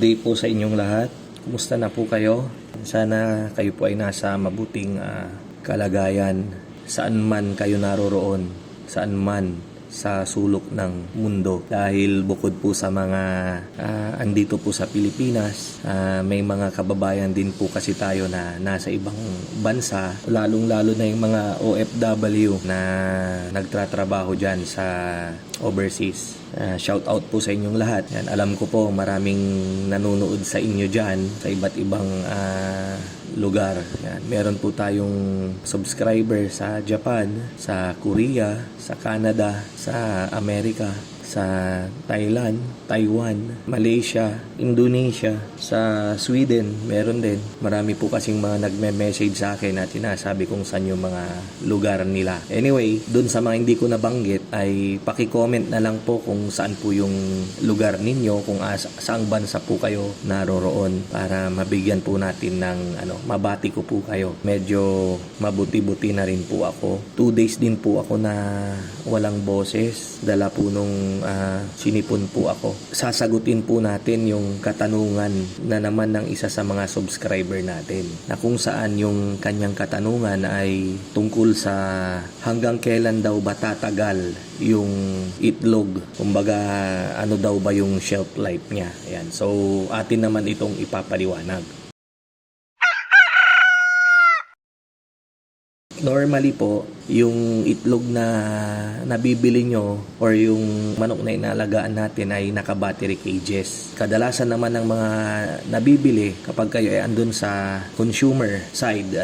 day po sa inyong lahat. Kumusta na po kayo? Sana kayo po ay nasa mabuting kalagayan. Saan man kayo naroroon, saan man sa sulok ng mundo. Dahil bukod po sa mga andito po sa Pilipinas, may mga kababayan din po kasi tayo na nasa ibang bansa, lalong-lalo na yung mga OFW na nagtratrabaho dyan sa overseas. Shout out po sa inyong lahat. Yan, alam ko po maraming nanonood sa inyo dyan sa iba't ibang lugar. Yan, meron po tayong subscriber sa Japan, sa Korea, sa Canada, sa Amerika, sa Thailand, Taiwan, Malaysia, Indonesia, sa Sweden, meron din. Marami po kasing mga nagme-message sa akin at sinasabi kung saan yung mga lugar nila. Anyway, dun sa mga hindi ko nabanggit ay paki-comment na lang po kung saan po yung lugar ninyo, kung saang bansa po kayo naroroon para mabigyan po natin ng mabati ko po kayo. Medyo mabuti-buti na rin po ako. 2 days din po ako na walang boses. Dala po nung sinipon po ako. Sasagutin po natin yung katanungan na naman ng isa sa mga subscriber natin, na kung saan yung kanyang katanungan ay tungkol sa hanggang kailan daw ba tatagal yung itlog, kumbaga ano daw ba yung shelf life niya. Ayan. So atin naman itong ipapaliwanag. Normally po, yung itlog na nabibili nyo or yung manok na inalagaan natin ay naka-battery cages. Kadalasan naman ng mga nabibili kapag kayo ay andun sa consumer side,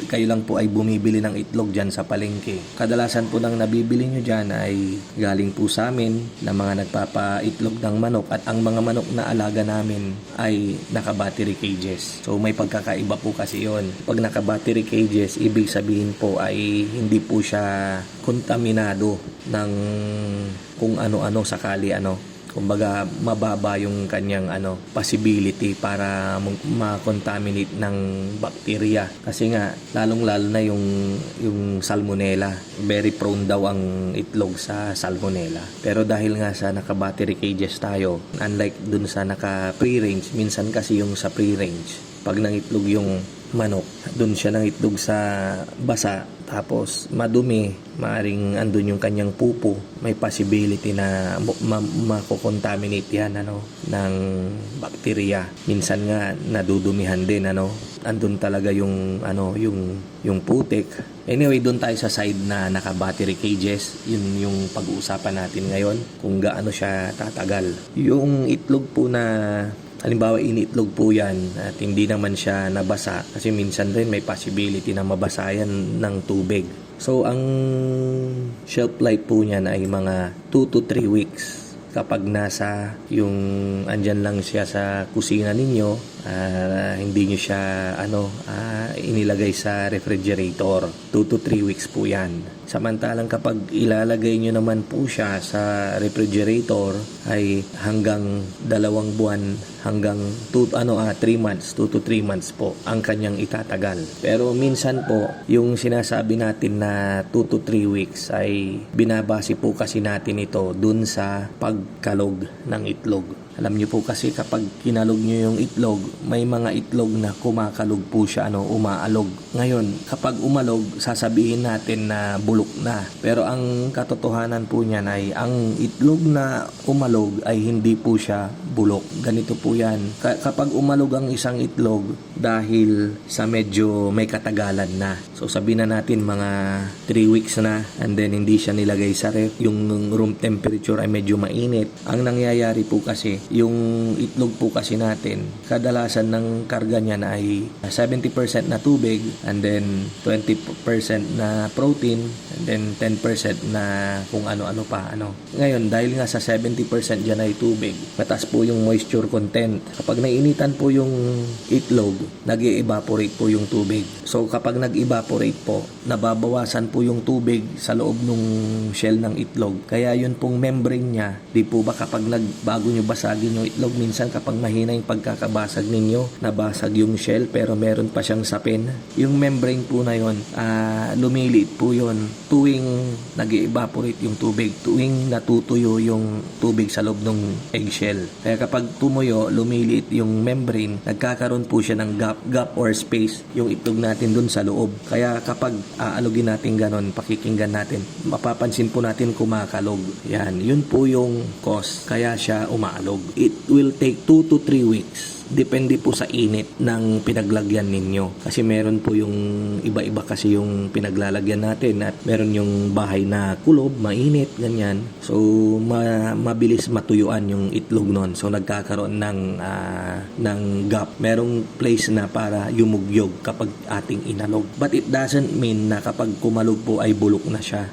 kayo lang po ay bumibili ng itlog dyan sa palengke. Kadalasan po ng nabibili nyo dyan ay galing po sa amin na mga nagpapaitlog ng manok, at ang mga manok na alaga namin ay naka-battery cages. So may pagkakaiba po kasi yon. Pag naka-battery cages, ibig sabihin po ay hindi po siya kontaminado ng kung ano-ano sakali kumbaga mababa yung kanyang possibility para ma-contaminate ng bacteria, kasi nga lalong-lalo na yung salmonella, very prone daw ang itlog sa salmonella. Pero dahil nga sa naka-battery cages tayo, unlike dun sa naka-free-range, minsan kasi yung sa free-range, pag nangitlog yung manok, dun siya nangitlog sa basa, tapos madumi, maaring andun yung kanyang pupo, may possibility na mako-contaminate yan ng bacteria. Minsan nga nadudumihan din andun talaga yung yung putik. Anyway, doon tayo sa side na naka-battery cages. Yun yung pag-uusapan natin ngayon, kung gaano siya tatagal. Yung itlog po na halimbawa initlog po yan at hindi naman siya nabasa, kasi minsan rin may possibility na mabasa yan ng tubig. So ang shelf life po niyan ay mga 2 to 3 weeks kapag nasa yung andyan lang siya sa kusina ninyo, hindi nyo siya inilagay sa refrigerator. 2 to 3 weeks po yan. Samantalang kapag ilalagay nyo naman po siya sa refrigerator ay hanggang 2 buwan, hanggang 3 months, 2 to 3 months po ang kanyang itatagal. Pero minsan po yung sinasabi natin na 2 to 3 weeks ay binabase po kasi natin ito dun sa pagkalog ng itlog. Alam niyo po kasi kapag kinalog niyo yung itlog, may mga itlog na kumakalog po siya, umaalog. Ngayon, kapag umalog, sasabihin natin na bulok na. Pero ang katotohanan po niyan ay ang itlog na umalog ay hindi po siya bulok. Ganito po yan. Kapag umalog ang isang itlog dahil sa medyo may katagalan na. So sabihin na natin mga 3 weeks na, and then hindi siya nilagay sa ref, yung room temperature ay medyo mainit. Ang nangyayari po kasi, yung itlog po kasi natin, kadalasan ng karga niyan ay 70% na tubig, and then 20% na protein, and then 10% na kung ano-ano pa. Ngayon, dahil nga sa 70% dyan ay tubig, mataas po yung moisture content. Kapag nainitan po yung itlog, nag-evaporate po yung tubig. So kapag nag-evaporate po, nababawasan po yung tubig sa loob ng shell ng itlog. Kaya yun pong membrane niya, di po ba kapag bago nyo basagin yung itlog, minsan kapag mahina yung pagkakabasag ninyo, nabasag yung shell pero meron pa siyang sapin. Yung membrane po na yun, lumiliit po yun tuwing nag-evaporate yung tubig, tuwing natutuyo yung tubig sa loob ng eggshell. Kaya kapag tumuyo, lumiliit yung membrane, nagkakaroon po siya ng gap or space yung itlog natin dun sa loob. Kaya kapag aalugin natin ganon, pakikinggan natin, mapapansin po natin kumakalog. Yan, yun po yung cause. Kaya siya umaalog. It will take 2 to 3 weeks. Depende po sa init ng pinaglagyan ninyo. Kasi meron po yung iba-iba kasi yung pinaglalagyan natin at meron yung bahay na kulob, mainit, ganyan. So, mabilis matuyuan yung itlog nun. So, nagkakaroon ng gap. Merong place na para yumugyog kapag ating inalog. But it doesn't mean na kapag kumalog po ay bulok na siya.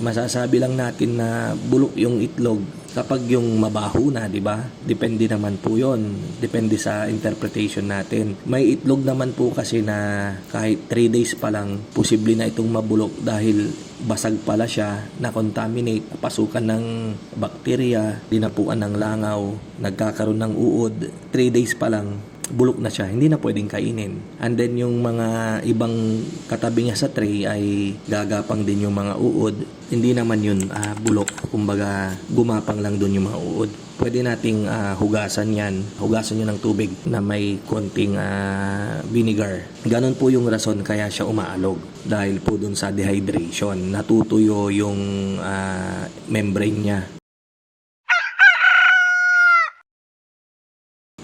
Masasabi lang natin na bulok yung itlog kapag yung mabaho na, di ba? Depende naman po yon. Depende sa interpretation natin. May itlog naman po kasi na kahit 3 days pa lang, posible na itong mabulok dahil basag pala siya, na-contaminate, pasukan ng bakterya, dinapuan ng langaw, nagkakaroon ng uod. 3 days pa lang, bulok na siya, hindi na pwedeng kainin. And then yung mga ibang katabi niya sa tray ay gagapang din yung mga uod. Hindi naman yun bulok, kumbaga gumapang lang dun yung mga uod. Pwede nating hugasan yan ng tubig na may konting vinegar. Ganon po yung rason kaya siya umaalog, dahil po dun sa dehydration, natutuyo yung membrane niya.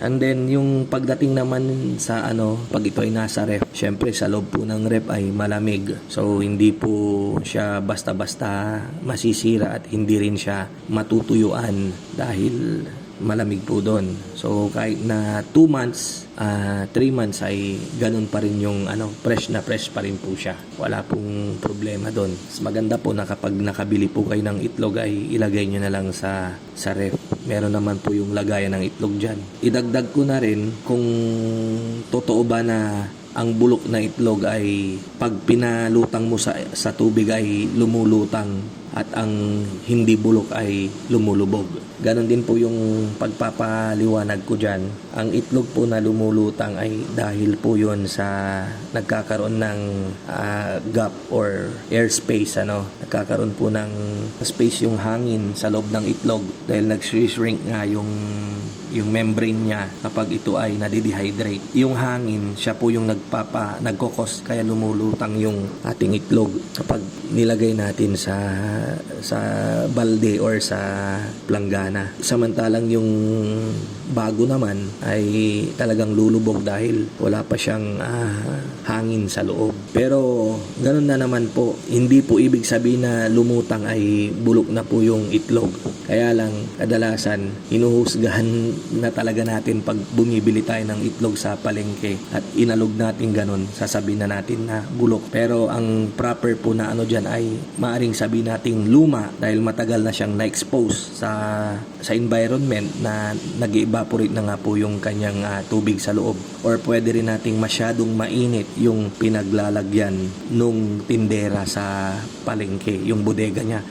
And then, yung pagdating naman sa pag ito ay nasa ref, syempre sa loob po ng ref ay malamig. So, hindi po siya basta-basta masisira at hindi rin siya matutuyuan dahil malamig po doon. So, kahit na 2 months, 3 months ay ganun pa rin yung fresh na fresh pa rin po siya. Wala pong problema doon. Maganda po na kapag nakabili po kayo ng itlog ay ilagay nyo na lang sa ref. Meron naman po yung lagayan ng itlog dyan. Idagdag ko na rin kung totoo ba na ang bulok na itlog ay pag pinalutang mo sa tubig ay lumulutang at ang hindi bulok ay lumulubog. Ganon din po yung pagpapaliwanag ko dyan. Ang itlog po na lumulutang ay dahil po yun sa nagkakaroon ng gap or airspace. Nagkakaroon po ng space yung hangin sa loob ng itlog dahil nag-shrink nga yung membrane niya kapag ito ay nadidehydrate. Yung hangin, siya po yung nagkokos kaya lumulutang yung ating itlog kapag nilagay natin sa balde or sa planggana. Samantalang yung bago naman ay talagang lulubog dahil wala pa siyang hangin sa loob. Pero ganun na naman po, hindi po ibig sabihin na lumutang ay bulok na po yung itlog. Kaya lang kadalasan hinuhusgahan na talaga natin pag bumibili tayo ng itlog sa palengke at inalog natin ganun, sasabihin na natin na bulok. Pero ang proper po na dyan ay maaring sabihin nating luma dahil matagal na siyang na-expose sa environment na nag-evaporate na nga po yung kanyang tubig sa loob. Or pwede rin nating masyadong mainit yung pinaglalagyan nung tindera sa palengke, yung bodega niya.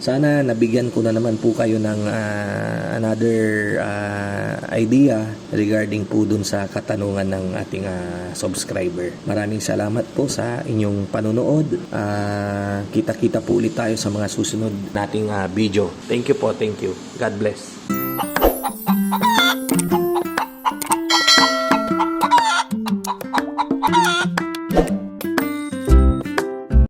Sana nabigyan ko na naman po kayo ng another idea regarding po dun sa katanungan ng ating subscriber. Maraming salamat po sa inyong panonood. Kita-kita po ulit tayo sa mga susunod nating video. Thank you po, thank you. God bless.